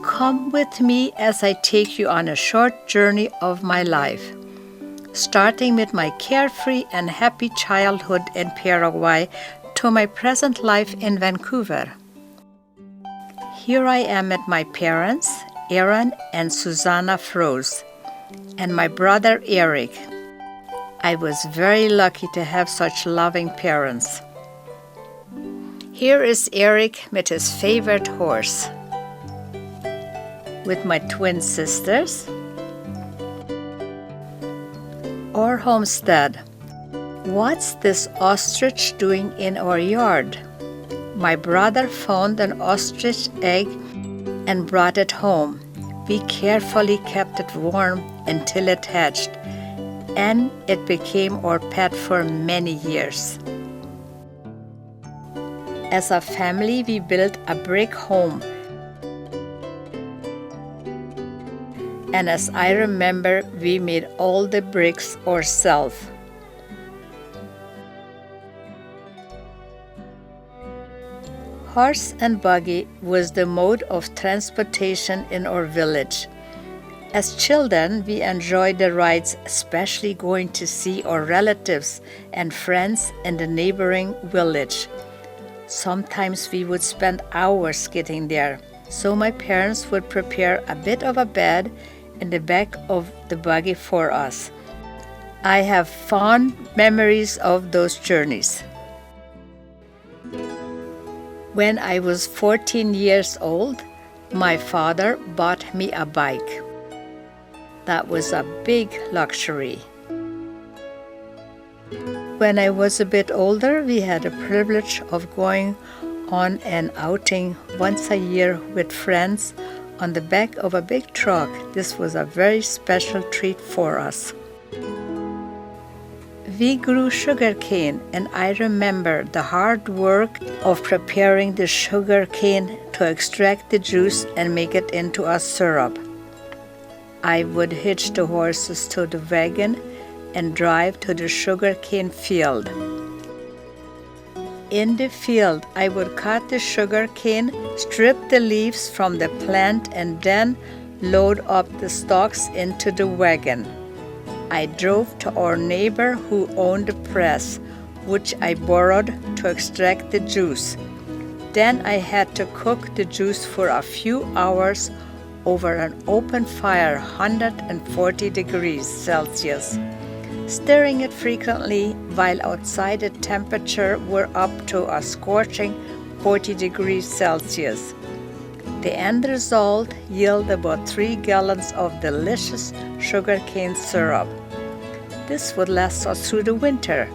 Come with me as I take you on a short journey of my life, starting with my carefree and happy childhood in Paraguay to my present life in Vancouver. Here I am with my parents, Aaron and Susanna Froese, and my brother Eric. I was very lucky to have such loving parents. Here is Eric with his favorite horse, with my twin sisters. Our homestead. What's this ostrich doing in our yard? My brother found an ostrich egg and brought it home. We carefully kept it warm until it hatched, and it became our pet for many years. As a family, we built a brick home. And as I remember, we made all the bricks ourselves. Horse and buggy was the mode of transportation in our village. As children, we enjoyed the rides, especially going to see our relatives and friends in the neighboring village. Sometimes we would spend hours getting there, so my parents would prepare a bit of a bed in the back of the buggy for us. I have fond memories of those journeys. When I was 14 years old, my father bought me a bike. That was a big luxury. When I was a bit older, we had the privilege of going on an outing once a year with friends on the back of a big truck. This was a very special treat for us. We grew sugarcane, and I remember the hard work of preparing the sugarcane to extract the juice and make it into a syrup. I would hitch the horses to the wagon and drive to the sugarcane field. In the field, I would cut the sugarcane, strip the leaves from the plant, and then load up the stalks into the wagon. I drove to our neighbor who owned a press, which I borrowed to extract the juice. Then I had to cook the juice for a few hours over an open fire, 140 degrees Celsius, stirring it frequently while outside the temperature were up to a scorching 40 degrees Celsius. The end result yielded about 3 gallons of delicious sugarcane syrup. This would last us through the winter.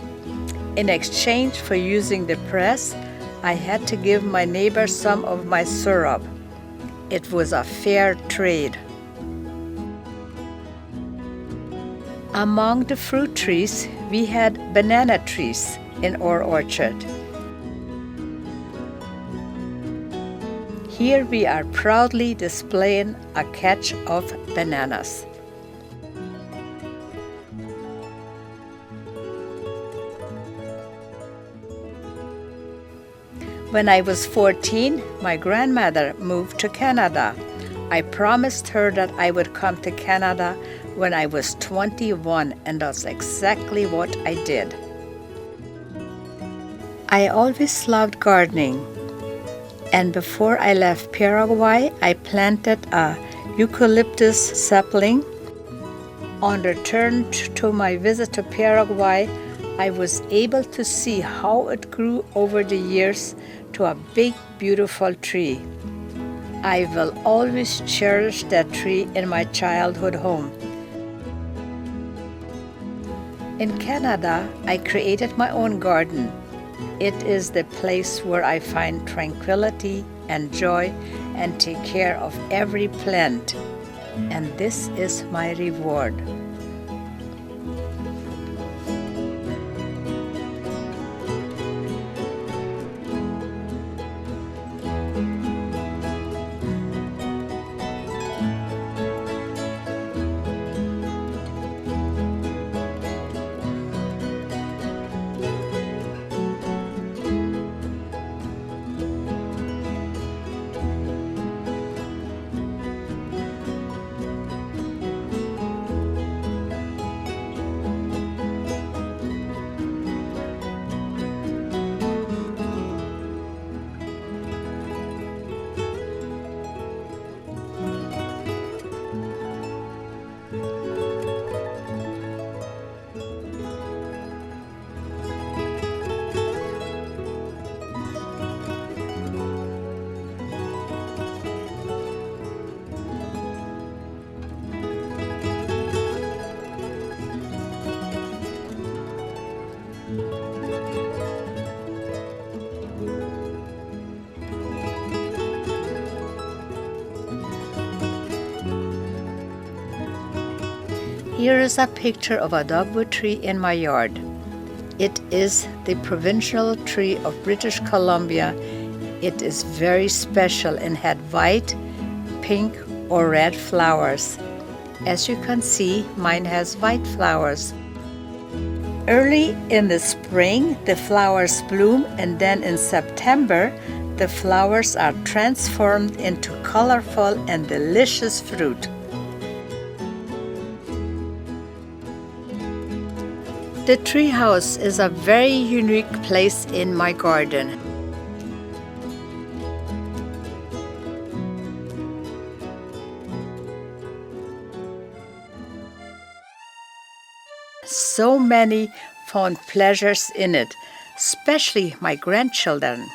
In exchange for using the press, I had to give my neighbor some of my syrup. It was a fair trade. Among the fruit trees, we had banana trees in our orchard. Here we are proudly displaying a catch of bananas. When I was 14, my grandmother moved to Canada. I promised her that I would come to Canada when I was 21, and that's exactly what I did. I always loved gardening, and before I left Paraguay, I planted a eucalyptus sapling. On return to my visit to Paraguay, I was able to see how it grew over the years to a big, beautiful tree. I will always cherish that tree in my childhood home. In Canada, I created my own garden. It is the place where I find tranquility and joy and take care of every plant. And this is my reward. Here is a picture of a dogwood tree in my yard. It is the provincial tree of British Columbia. It is very special and had white, pink, or red flowers. As you can see, mine has white flowers. Early in the spring, the flowers bloom, and then in September, the flowers are transformed into colorful and delicious fruit. The treehouse is a very unique place in my garden. So many found pleasures in it, especially my grandchildren.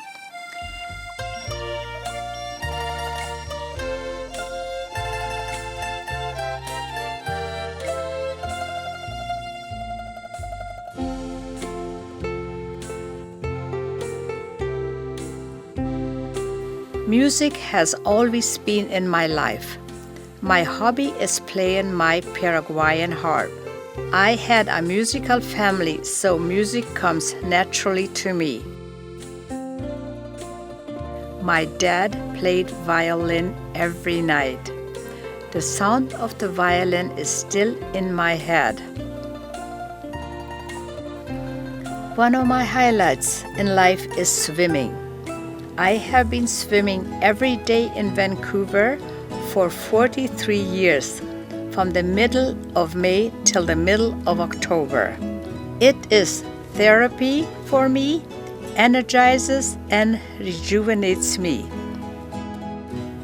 Music has always been in my life. My hobby is playing my Paraguayan harp. I had a musical family, so music comes naturally to me. My dad played violin every night. The sound of the violin is still in my head. One of my highlights in life is swimming. I have been swimming every day in Vancouver for 43 years, from the middle of May till the middle of October. It is therapy for me, energizes and rejuvenates me.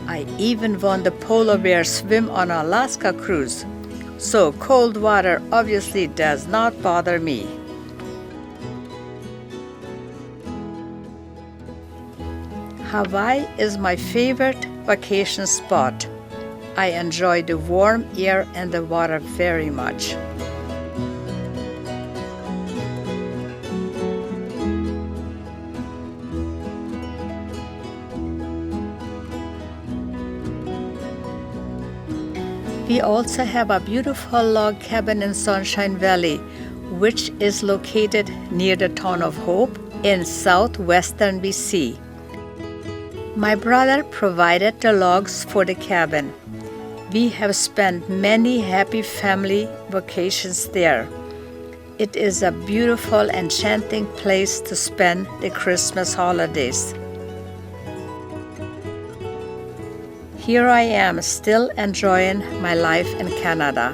I even won the polar bear swim on an Alaska cruise, so cold water obviously does not bother me. Hawaii is my favorite vacation spot. I enjoy the warm air and the water very much. We also have a beautiful log cabin in Sunshine Valley, which is located near the town of Hope in southwestern BC. My brother provided the logs for the cabin. We have spent many happy family vacations there. It is a beautiful, enchanting place to spend the Christmas holidays. Here I am, still enjoying my life in Canada.